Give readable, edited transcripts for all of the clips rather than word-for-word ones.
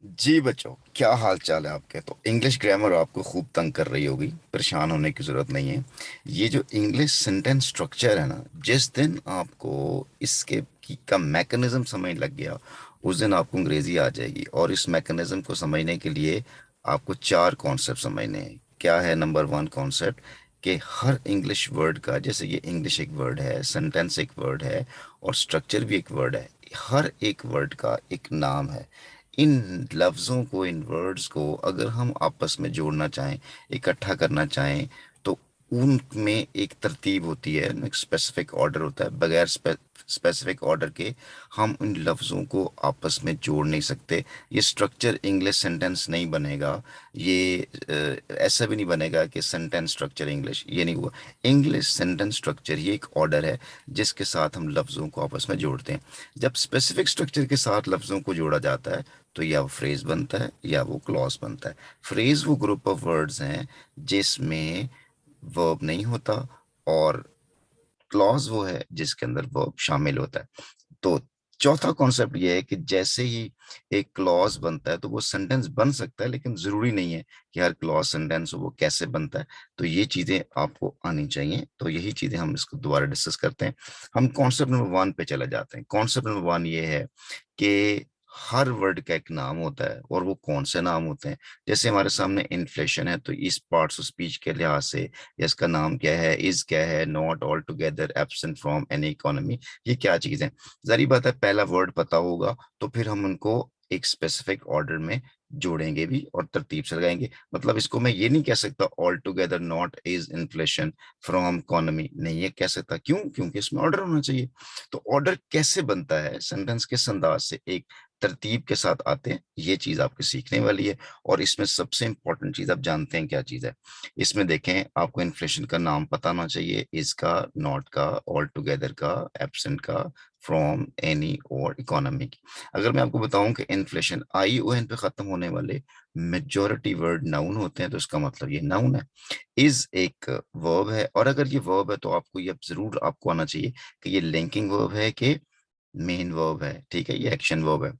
जी बच्चों, क्या हाल चाल है आपके। तो इंग्लिश ग्रामर आपको खूब तंग कर रही होगी, परेशान होने की ज़रूरत नहीं है। ये जो इंग्लिश सेंटेंस स्ट्रक्चर है ना, जिस दिन आपको इसके का मैकेनिज्म समझ लग गया, उस दिन आपको अंग्रेज़ी आ जाएगी। और इस मैकेनिज्म को समझने के लिए आपको चार कॉन्सेप्ट समझने हैं। क्या है नंबर वन कॉन्सेप्ट? कि हर इंग्लिश वर्ड का, जैसे ये इंग्लिश एक वर्ड है, सेंटेंस एक वर्ड है और स्ट्रक्चर भी एक वर्ड है, हर एक वर्ड का एक नाम है। इन लफ्ज़ों को, इन वर्ड्स को अगर हम आपस में जोड़ना चाहें, इकट्ठा करना चाहें, तो उनमें एक तरतीब होती है, एक स्पेसिफिक ऑर्डर होता है। बगैर स्पेसिफिक ऑर्डर के हम उन लफ्ज़ों को आपस में जोड़ नहीं सकते। ये स्ट्रक्चर इंग्लिश सेंटेंस नहीं बनेगा। ये ऐसा भी नहीं बनेगा कि सेंटेंस स्ट्रक्चर इंग्लिश, ये नहीं हुआ। इंग्लिश सेंटेंस स्ट्रक्चर ये एक ऑर्डर है जिसके साथ हम लफ्ज़ों को आपस में जोड़ते हैं। जब स्पेसिफिक स्ट्रक्चर के साथ लफ्ज़ों को जोड़ा जाता है तो या वो फ्रेज बनता है या वो क्लॉज बनता है। फ्रेज वो ग्रुप ऑफ वर्ड्स हैं जिसमें वर्ब नहीं होता, और क्लॉज वो है जिसके अंदर वर्ब शामिल होता है। तो चौथा कॉन्सेप्ट ये है कि जैसे ही एक क्लॉज बनता है तो वो सेंटेंस बन सकता है, लेकिन जरूरी नहीं है कि हर क्लॉज सेंटेंस हो। वो कैसे बनता है, तो ये चीजें आपको आनी चाहिए। तो यही चीजें हम इसको दोबारा डिस्कस करते हैं। हम कॉन्सेप्ट नंबर वन पे चले जाते हैं। कॉन्सेप्ट नंबर वन ये है कि हर वर्ड का एक नाम होता है, और वो कौन से नाम होते हैं। जैसे हमारे सामने इन्फ्लेशन है, तो इस पार्ट्स ऑफ स्पीच के लिहाज से इसका नाम क्या है, इज क्या है, not all together, absent from any economy, ये क्या चीज है। जारी बात है, पहला वर्ड पता होगा तो फिर हम उनको एक स्पेसिफिक ऑर्डर में जोड़ेंगे भी और तरतीब से लगाएंगे। मतलब इसको मैं ये नहीं कह सकता all together not is inflation from economy, नहीं ये कह सकता। क्यों? क्योंकि इसमें ऑर्डर होना चाहिए। तो ऑर्डर कैसे बनता है, सेंटेंस किस अंदाज से एक तरतीब के साथ आते हैं, ये चीज आपको सीखने वाली है। और इसमें सबसे इंपॉर्टेंट चीज आप जानते हैं क्या चीज है। इसमें देखें, आपको इन्फ्लेशन का नाम पता होना चाहिए, इसका, नॉट का, ऑल टुगेदर का, एब्सेंट का, फ्रॉम, एनी और इकोनॉमी की। अगर मैं आपको बताऊं कि इन्फ्लेशन आई ओ एन पे खत्म होने वाले मेजॉरिटी वर्ड नाउन होते हैं, तो इसका मतलब ये नाउन है। इज एक वर्ब है, और अगर ये वर्ब है तो आपको ये जरूर आपको आना चाहिए कि ये लिंकिंग वर्ब है कि मेन वर्ब है। ठीक है, ये एक्शन वर्ब है।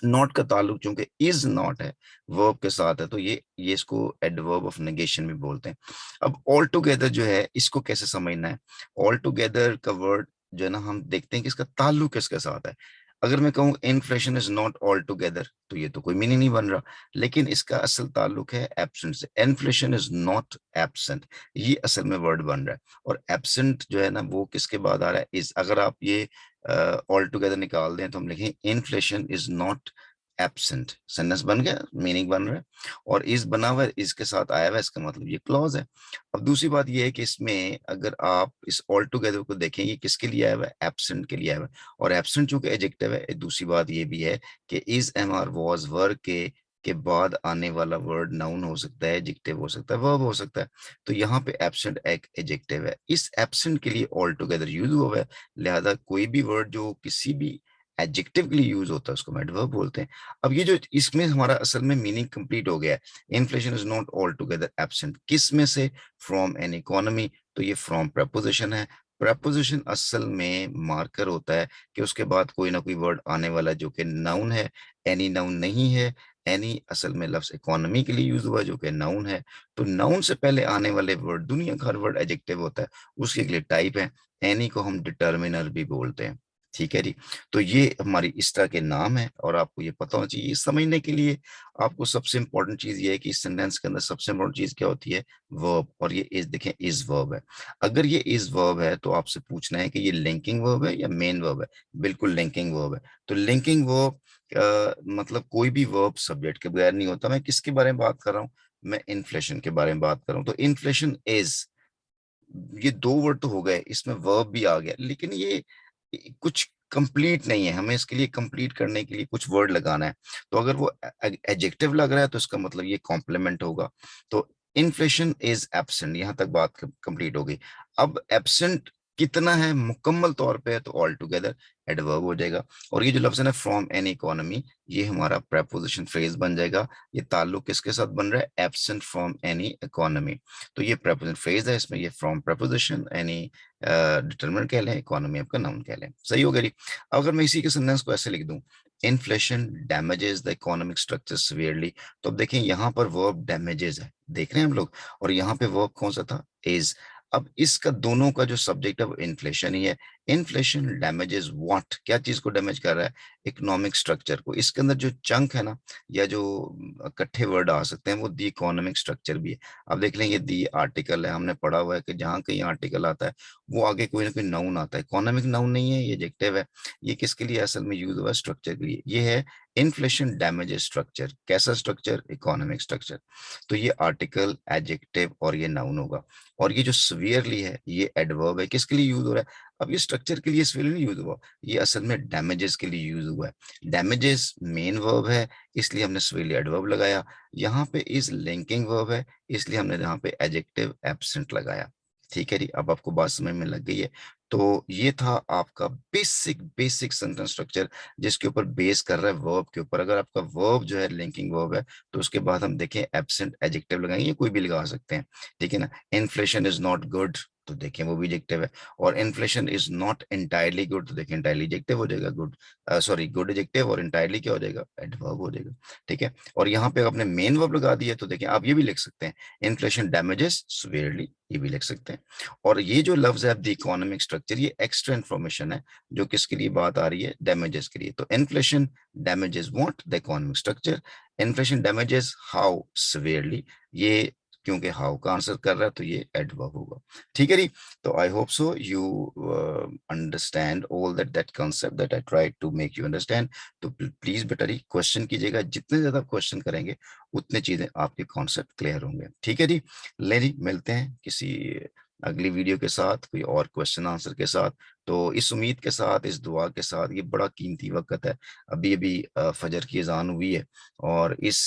नॉट का ताल्लुक चूंकि इज नॉट है, वर्ब के साथ है, तो ये इसको एडवर्ब ऑफ नेगेशन भी बोलते हैं। अब ऑल टुगेदर जो है, इसको कैसे समझना है। ऑल टुगेदर का वर्ड जो है ना, हम देखते हैं कि इसका ताल्लुक किसके साथ है। अगर मैं कहूँ inflation is not all together, तो ये तो कोई मीनिंग नहीं बन रहा। लेकिन इसका असल ताल्लुक है एब्सेंट से। इन्फ्लेशन इज नॉट एब्सेंट, ये असल में वर्ड बन रहा है। और एब्सेंट जो है ना, वो किसके बाद आ रहा है, इज। अगर आप ये ऑल टुगेदर निकाल दें तो हम लिखें inflation is not absent, sentence बन गया, मीनिंग बन रहा है। और इज बना हुआ है, इसके साथ आया हुआ है, इसका मतलब ये क्लॉज है। अब दूसरी बात ये है कि इसमें अगर आप इस ऑल टुगेदर को देखें, ये किसके लिए आया हुआ है, एब्सेंट के लिए आया हुआ है। और एब्सेंट चूंकि एडजेक्टिव है, दूसरी बात ये भी है कि इज, एम, आर, वाज, वर के बाद आने वाला वर्ड नाउन हो सकता है, एडजेक्टिव हो सकता है, वर्ब हो सकता है। तो यहाँ पे एब्सेंट एक एडजेक्टिव है, इस एब्सेंट के लिए ऑल टुगेदर यूज हुआ है। लिहाजा कोई भी वर्ड जो किसी भी एडजेक्टिव के लिए यूज होता है उसको हम एडवर्ब बोलते हैं। अब ये जो इसमें हमारा असल में मीनिंग कंप्लीट हो गया है। Inflation is not all together absent, किस में से, फ्रॉम एन इकोनॉमी। तो ये फ्रॉम प्रपोजिशन है। प्रपोजिशन असल में मार्कर होता है कि उसके बाद कोई ना कोई वर्ड आने वाला है जो कि नाउन है। एनी नाउन नहीं है। एनी असल में लफ्ज इकोनॉमी के लिए यूज हुआ जो कि नाउन है। तो नाउन से पहले आने वाले वर्ड, दुनिया का हर वर्ड एडजेक्टिव होता है, उसके लिए टाइप है। एनी को हम डिटर्मिनर भी बोलते हैं। ठीक है जी। तो ये हमारी इस तरह के नाम है, और आपको ये पता होना चाहिए। समझने के लिए आपको सबसे इंपॉर्टेंट चीज ये है कि इस सेंटेंस के अंदर सबसे इंपॉर्टेंट चीज क्या होती है, वर्ब। और ये इस देखें, इज वर्ब है। अगर ये इज वर्ब है तो आपसे पूछना है कि ये लिंकिंग वर्ब है या मेन वर्ब है। बिल्कुल लिंकिंग वर्ब है। तो लिंकिंग वर्ब मतलब कोई भी वर्ब सब्जेक्ट के बगैर नहीं होता। मैं किसके बारे में बात कर रहा हूँ, मैं इन्फ्लेशन के बारे में बात कर रहा हूँ। तो इन्फ्लेशन इज, ये दो वर्ड तो हो गए, इसमें वर्ब भी आ गया, लेकिन ये कुछ कंप्लीट नहीं है। हमें इसके लिए कंप्लीट करने के लिए कुछ वर्ड लगाना है। तो अगर वो एडजेक्टिव लग रहा है तो इसका मतलब ये कॉम्प्लीमेंट होगा। तो इन्फ्लेशन इज एब्सेंट, यहां तक बात कंप्लीट हो गई। अब एब्सेंट कितना है मुकम्मल तौर पे है, तो ऑल टुगेदर एडवर्ब हो जाएगा। और ये जो लफ्ज है ना, फ्रॉम एन इकोनॉमी, ये हमारा प्रेपोजिशन फ्रेज बन जाएगा। ये ताल्लुक किसके साथ बन रहा है, एब्सेंट फ्रॉम एनी इकोनॉमी। तो ये प्रेपोजिशन फ्रेज है, इसमें ये फ्रॉम प्रेपोजिशन, एनी डिटरमिनर कह लें, इकोनॉमी आपका नाउन कह लें। सही हो गया जी। अगर मैं इसी के सेंटेंस को ऐसे लिख दूं, inflation damages the economic structure severely. तो अब देखें यहाँ पर वर्ब डैमेजेस है, देख रहे हैं हम लोग, और यहाँ पे वर्ब कौन सा था, इज। अब इसका दोनों का जो सब्जेक्ट है वो इन्फ्लेशन ही है। इन्फ्लेशन डैमेजेस व्हाट, क्या चीज को डैमेज कर रहा है, इकोनॉमिक स्ट्रक्चर को। इसके अंदर जो चंक है ना, या जो इकट्ठे वर्ड आ सकते हैं, वो दी इकोनॉमिक स्ट्रक्चर भी है। अब देख लेंगे दी आर्टिकल है, हमने पढ़ा हुआ है कि जहाँ कहीं आर्टिकल आता है वो आगे कोई ना कोई नाउन आता है, इकोनॉमिक नाउन नहीं है, ये एडजेक्टिव है। ये किसके लिए असल में यूज हुआ है, स्ट्रक्चर के लिए। ये है इन्फ्लेशन डैमेजेस स्ट्रक्चर, कैसा स्ट्रक्चर, इकोनॉमिक स्ट्रक्चर। तो ये आर्टिकल, एडजेक्टिव और ये नाउन होगा। और ये जो सवियरली है ये एडवर्ब है, किसके लिए यूज हो रहा है, अब ये स्ट्रक्चर के लिए सवियरली नहीं यूज हुआ, ये असल में डैमेजेस के लिए यूज हुआ है। डैमेजेस मेन वर्ब है, इसलिए हमने सवियरली एडवर्ब लगाया। यहाँ पे इज लिंकिंग वर्ब है, इसलिए हमने यहाँ पे एडजेक्टिव एब्सेंट लगाया। ठीक है जी, अब आपको बात समझ में लग गई है। तो ये था आपका बेसिक बेसिक सेंटेंस स्ट्रक्चर, जिसके ऊपर बेस कर रहा है वर्ब के ऊपर। अगर आपका वर्ब जो है लिंकिंग वर्ब है, तो उसके बाद हम देखें एब्सेंट एडजेक्टिव लगाएंगे, कोई भी लगा सकते हैं, ठीक है ना। इन्फ्लेशन इज नॉट गुड, तो देखें वो भी एडजेक्टिव है। और inflation is not entirely good, तो देखें एंटायरली एडजेक्टिव हो जाएगा, गुड सॉरी गुड एडजेक्टिव, और एंटायरली क्या हो जाएगा, एडवर्ब हो जाएगा। ठीक है, और यहाँ पे आपने मेन वर्ब लगा दिया, तो देखें आप ये भी लिख सकते हैं, इन्फ्लेशन डैमेजेस सीवियरली, ये भी लिख सकते हैं। और ये जो लफ्ज है द इकोनॉमिक स्ट्रक्चर, ये एक्स्ट्रा इंफॉर्मेशन है, जो किसके लिए बात आ रही है, डैमेजेस के लिए। तो inflation damages what, the economic structure. Inflation damages how severely, ये क्योंकि हाउ का आंसर कर रहा है, तो ये एडवर्ब होगा। ठीक है जी। तो I hope so you understand all that concept that I try to make you understand. तो प्लीज बेटा जी क्वेश्चन कीजिएगा, जितने ज्यादा क्वेश्चन करेंगे उतने चीजें आपके कॉन्सेप्ट क्लियर होंगे। ठीक है जी। ले जी, मिलते हैं किसी अगली वीडियो के साथ, कोई और क्वेश्चन आंसर के साथ। तो इस उम्मीद के साथ, इस दुआ के साथ, ये बड़ा कीमती वक्त है, अभी अभी फजर की अजान हुई है, और इस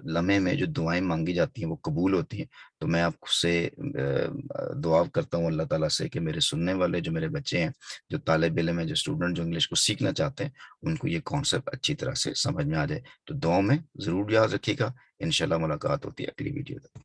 लम्हे में जो दुआएं मांगी जाती हैं वो कबूल होती हैं। तो मैं आपसे दुआ करता हूँ अल्लाह ताला से कि मेरे सुनने वाले जो मेरे बच्चे हैं, जो तालिब इल्म है, जो स्टूडेंट, जो इंग्लिश को सीखना चाहते हैं, उनको ये कॉन्सेप्ट अच्छी तरह से समझ में आ जाए। तो दुआ में जरूर याद रखिएगा। इंशाल्लाह मुलाकात होती है अगली वीडियो।